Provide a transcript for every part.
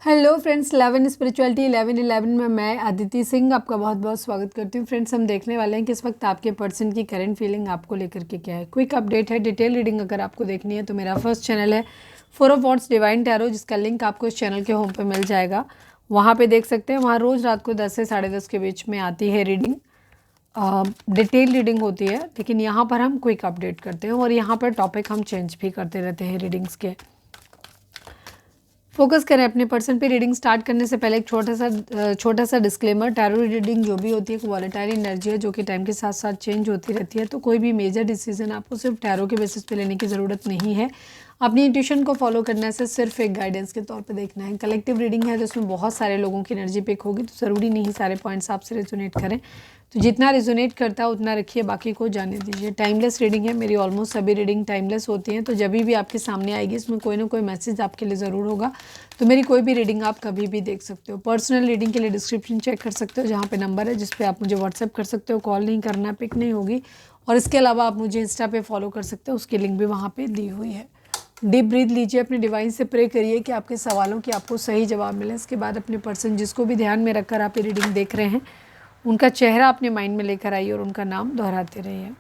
Hello friends, 11 spirituality 11 में मैं अदिति सिंह आपका बहुत बहुत स्वागत करती हूँ। फ्रेंड्स, हम देखने वाले हैं कि इस वक्त आपके पर्सन की करंट फीलिंग आपको लेकर के क्या है। क्विक अपडेट है, डिटेल रीडिंग अगर आपको देखनी है तो मेरा फर्स्ट चैनल है 4 ऑफ वॉन्ड्स डिवाइन टैरो, जिसका लिंक आपको इस चैनल के होम पे मिल जाएगा। वहाँ पे देख सकते हैं। वहाँ रोज़ रात को 10 से 10:30 के बीच में आती है रीडिंग, डिटेल रीडिंग होती है, लेकिन यहाँ पर हम क्विक अपडेट करते हैं और यहाँ पर टॉपिक हम चेंज भी करते रहते हैं रीडिंग्स के। फोकस करें अपने पर्सन पे। रीडिंग स्टार्ट करने से पहले एक छोटा सा डिस्क्लेमर। टैरो रीडिंग जो भी होती है एक वॉलेटाइल एनर्जी है जो कि टाइम के साथ साथ चेंज होती रहती है, तो कोई भी मेजर डिसीजन आपको सिर्फ टैरो के बेसिस पे लेने की ज़रूरत नहीं है। अपनी इंट्यूशन को फॉलो करने से सिर्फ एक गाइडेंस के तौर पे देखना है। कलेक्टिव रीडिंग है तो उसमें बहुत सारे लोगों की एनर्जी पिक होगी, तो ज़रूरी नहीं सारे पॉइंट्स आपसे रेजोनेट करें। तो जितना रेजोनेट करता है उतना रखिए, बाकी को जाने दीजिए। टाइमलेस रीडिंग है, मेरी ऑलमोस्ट सभी रीडिंग टाइमलेस होती हैं, तो जब भी आपके सामने आएगी इसमें कोई ना कोई मैसेज आपके लिए ज़रूर होगा। तो मेरी कोई भी रीडिंग आप कभी भी देख सकते हो। पर्सनल रीडिंग के लिए डिस्क्रिप्शन चेक कर सकते हो, जहाँ पे नंबर है जिस पे आप मुझे व्हाट्सएप कर सकते हो। कॉल नहीं करना, पिक नहीं होगी। और इसके अलावा आप मुझे इंस्टा पे फॉलो कर सकते हो, उसकी लिंक भी वहाँ पे दी हुई है। डीप ब्रीथ लीजिए, अपने डिवाइन से प्रे करिए कि आपके सवालों की आपको सही जवाब मिले। इसके बाद अपने पर्सन जिसको भी ध्यान में रखकर आप ये रीडिंग देख रहे हैं उनका चेहरा अपने माइंड में लेकर आइए और उनका नाम दोहराते रहिए।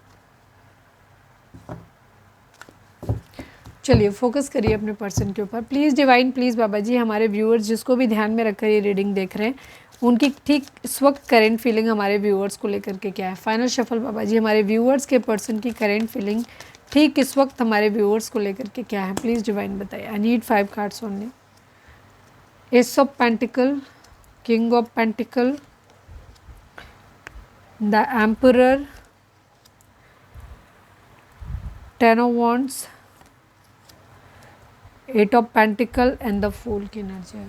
चलिए फोकस करिए अपने पर्सन के ऊपर। प्लीज़ डिवाइन, प्लीज़ बाबा जी, हमारे व्यूअर्स जिसको भी ध्यान में रखकर ये रीडिंग देख रहे हैं उनकी ठीक इस वक्त करेंट फीलिंग हमारे व्यूअर्स को लेकर के क्या है। फाइनल शफल बाबा जी, हमारे व्यूअर्स के पर्सन की करेंट फीलिंग ठीक इस वक्त हमारे व्यूअर्स को लेकर के क्या है। प्लीज़ डिवाइन बताइए। I need 5 cards only. Ace of pentacle, king of pentacle, the emperor, 10 of wands, 8 of pentacle and the fool की एनर्जी है।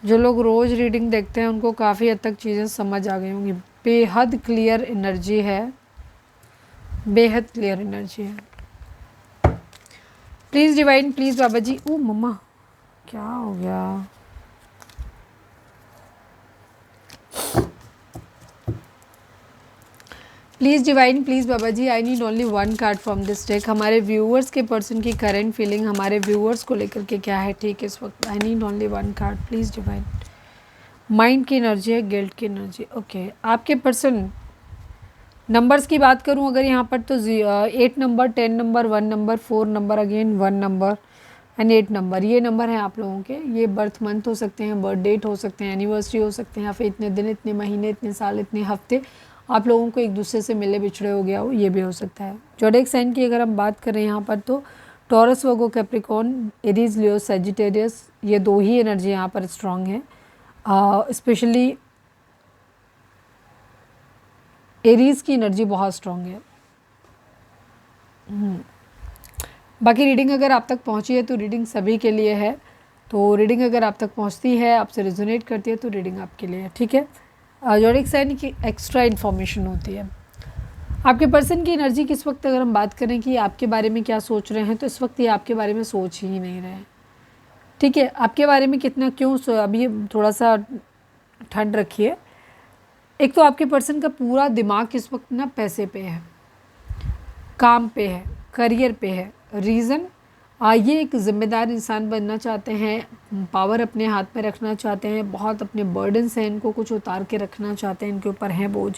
जो लोग रोज़ रीडिंग देखते हैं उनको काफ़ी हद तक चीज़ें समझ आ गई होंगी। बेहद क्लियर एनर्जी है, बेहद क्लियर एनर्जी है। Please divine, please Baba ji. ओ मम्मा, क्या हो गया? Please divine, please Baba ji, I need only 1 card from this deck. हमारे व्यूअर्स के पर्सन की करंट फीलिंग हमारे व्यूअर्स को लेकर के क्या है ठीक इस वक्त। I need only 1 card please divine. Mind की एनर्जी है, गिल्ट की एनर्जी। ओके, आपके पर्सन नंबर्स की बात करूं अगर यहाँ पर तो 8 number, 10 number, 1 number, 4 number, again 1 number and 8 number, ये नंबर हैं आप लोगों के। ये बर्थ मंथ हो सकते हैं, बर्थ डेट हो सकते हैं, एनिवर्सरी हो सकते हैं, या फिर इतने दिन, इतने महीने, इतने साल, इतने हफ्ते आप लोगों को एक दूसरे से मिले बिछड़े हो गया हो, ये भी हो सकता है। ज़ोडिएक साइन की अगर हम बात करें यहाँ पर तो टॉरस, वर्गो, कैप्रिकॉर्न, एरीज, लियो, सैजिटेरियस, ये 2 ही एनर्जी यहाँ पर स्ट्रांग है। स्पेशली एरीज की एनर्जी बहुत स्ट्रांग है। बाकी रीडिंग अगर आप तक पहुंची है तो रीडिंग सभी के लिए है। तो रीडिंग अगर आप तक पहुंचती है, आपसे रिजोनेट करती है, तो रीडिंग आपके लिए है, ठीक है। ज़ोडिएक साइन की एक्स्ट्रा इन्फॉर्मेशन होती है। आपके पर्सन की एनर्जी किस वक्त अगर हम बात करें कि आपके बारे में क्या सोच रहे हैं, तो इस वक्त ये आपके बारे में सोच ही नहीं रहे हैं, ठीक है। आपके बारे में कितना क्यों अभी थोड़ा सा ठंड रखिए। एक तो आपके पर्सन का पूरा दिमाग इस वक्त ना पैसे पे है, काम पे है, करियर पे है। रीज़न, ये एक ज़िम्मेदार इंसान बनना चाहते हैं, पावर अपने हाथ में रखना चाहते हैं, बहुत अपने बर्डन्स हैं इनको कुछ उतार के रखना चाहते हैं, इनके ऊपर है बोझ,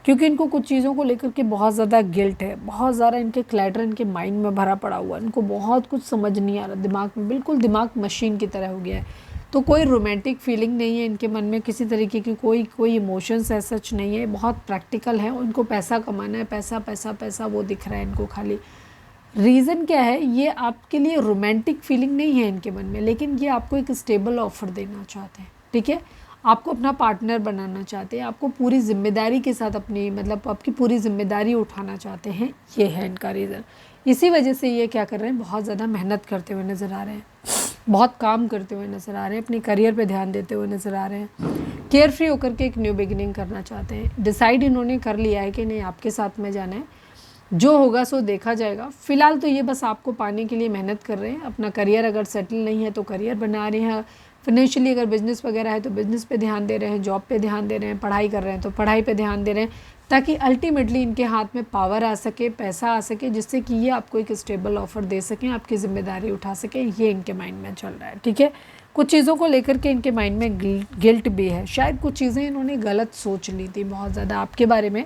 क्योंकि इनको कुछ चीज़ों को लेकर के बहुत ज़्यादा गिल्ट है, बहुत ज़्यादा इनके क्लैटर इनके माइंड में भरा पड़ा हुआ है, इनको बहुत कुछ समझ नहीं आ रहा, दिमाग में बिल्कुल दिमाग मशीन की तरह हो गया है। तो कोई रोमांटिक फीलिंग नहीं है इनके मन में, किसी तरीके की कोई इमोशंस ऐसा सच नहीं है, बहुत प्रैक्टिकल है। उनको पैसा कमाना है, पैसा पैसा पैसा वो दिख रहा है इनको खाली। रीज़न क्या है, ये आपके लिए रोमांटिक फीलिंग नहीं है इनके मन में, लेकिन ये आपको एक स्टेबल ऑफर देना चाहते हैं, ठीक है। आपको अपना पार्टनर बनाना चाहते हैं, आपको पूरी जिम्मेदारी के साथ अपनी मतलब आपकी पूरी जिम्मेदारी उठाना चाहते हैं, ये है इनका रीज़न। इसी वजह से ये क्या कर रहे हैं, बहुत ज़्यादा मेहनत करते हुए नज़र आ रहे हैं, बहुत काम करते हुए नज़र आ रहे हैं, अपने करियर पे ध्यान देते हुए नज़र आ रहे हैं, केयर फ्री होकर के एक न्यू बिगिनिंग करना चाहते हैं। डिसाइड इन्होंने कर लिया है कि नहीं आपके साथ में जाना है, जो होगा सो देखा जाएगा। फ़िलहाल तो ये बस आपको पाने के लिए मेहनत कर रहे हैं। अपना करियर अगर सेटल नहीं है तो करियर बना रहे हैं, फाइनेंशियली अगर बिज़नेस वगैरह है तो बिज़नेस पे ध्यान दे रहे हैं, जॉब पे ध्यान दे रहे हैं, पढ़ाई कर रहे हैं तो पढ़ाई पे ध्यान दे रहे हैं। ताकि अल्टीमेटली इनके हाथ में पावर आ सके, पैसा आ सके, जिससे कि ये आपको एक स्टेबल ऑफर दे सकें, आपकी ज़िम्मेदारी उठा सकें। ये इनके माइंड में चल रहा है, ठीक है। कुछ चीज़ों को लेकर के इनके माइंड में गिल्ट भी है। शायद कुछ चीज़ें इन्होंने गलत सोच ली थी बहुत ज़्यादा आपके बारे में,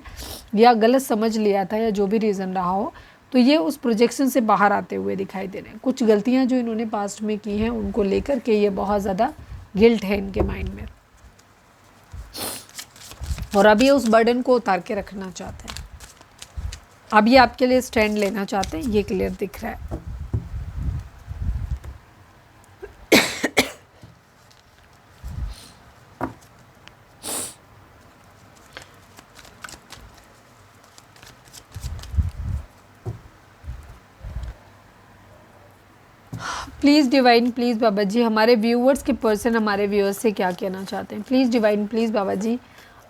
या गलत समझ लिया था, या जो भी रीज़न रहा हो, तो ये उस प्रोजेक्शन से बाहर आते हुए दिखाई दे रहे हैं। कुछ गलतियाँ जो इन्होंने पास्ट में की हैं उनको लेकर के ये बहुत ज़्यादा गिल्ट है इनके माइंड में, और अब ये उस बर्डन को उतार के रखना चाहते हैं। अब ये आपके लिए स्टैंड लेना चाहते हैं, ये क्लियर दिख रहा है। प्लीज़ डिवाइन, प्लीज़ बाबा जी, हमारे व्यूअर्स के पर्सन हमारे व्यूअर्स से क्या कहना चाहते हैं। Please divine, please Baba ji,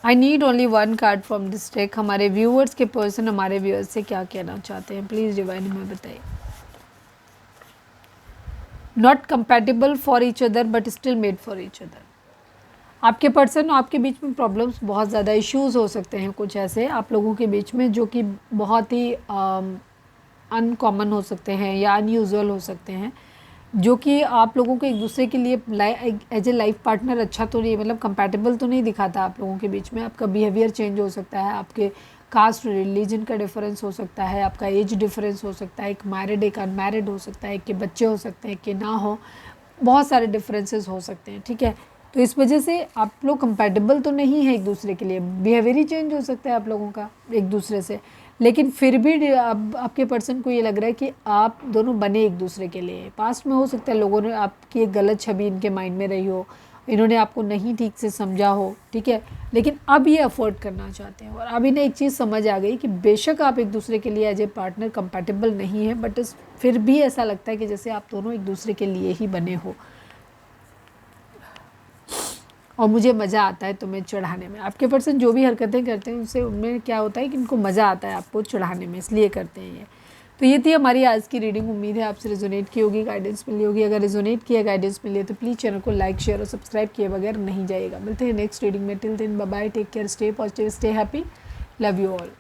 I need only one card from this deck. हमारे व्यूअर्स के पर्सन हमारे व्यूअर्स से क्या कहना चाहते हैं, प्लीज़ डिवाइन हमें बताइए। Not compatible for each other but still made for each other. आपके पर्सन और आपके बीच में प्रॉब्लम्स, बहुत ज़्यादा इश्यूज हो सकते हैं कुछ ऐसे आप लोगों के बीच में, जो कि बहुत ही अनकॉमन हो सकते हैं या अनयूजुअल हो सकते हैं, जो कि आप लोगों को एक दूसरे के लिए एज ए लाइफ पार्टनर अच्छा तो नहीं, मतलब कंपैटिबल तो नहीं दिखाता आप लोगों के बीच में। आपका बिहेवियर चेंज हो सकता है, आपके कास्ट रिलीजन का डिफरेंस हो सकता है, आपका एज डिफरेंस हो सकता है, एक मैरिड एक अनमैरिड हो सकता है, एक के बच्चे हो सकते हैं, एक के ना हो, बहुत सारे डिफरेंसेस हो सकते हैं, ठीक है। तो इस वजह से आप लोग कंपैटिबल तो नहीं है एक दूसरे के लिए, बिहेवियर ही चेंज हो सकता है आप लोगों का एक दूसरे से, लेकिन फिर भी अब आपके पर्सन को ये लग रहा है कि आप दोनों बने एक दूसरे के लिए। पास्ट में हो सकता है लोगों ने आपकी एक गलत छवि इनके माइंड में रही हो, इन्होंने आपको नहीं ठीक से समझा हो, ठीक है, लेकिन अब ये अफोर्ड करना चाहते हैं। और अब इन्हें एक चीज़ समझ आ गई कि बेशक आप एक दूसरे के लिए एज ए पार्टनर कंपैटिबल नहीं है, बट फिर भी ऐसा लगता है कि जैसे आप दोनों एक दूसरे के लिए ही बने हो, और मुझे मज़ा आता है तुम्हें चढ़ाने में। आपके पर्सन जो भी हरकतें करते हैं उनसे, उनमें क्या होता है कि इनको मज़ा आता है आपको चढ़ाने में, इसलिए करते हैं ये। तो ये थी हमारी आज की रीडिंग। उम्मीद है आपसे रिजोनेट की होगी, गाइडेंस मिली होगी। अगर रिजोनेट किया, गाइडेंस मिली है तो प्लीज़ चैनल को लाइक, शेयर और सब्सक्राइब किए बगैर नहीं जाइएगा। मिलते हैं नेक्स्ट रीडिंग में। Till then bye bye, take care, stay positive, stay happy, love you all.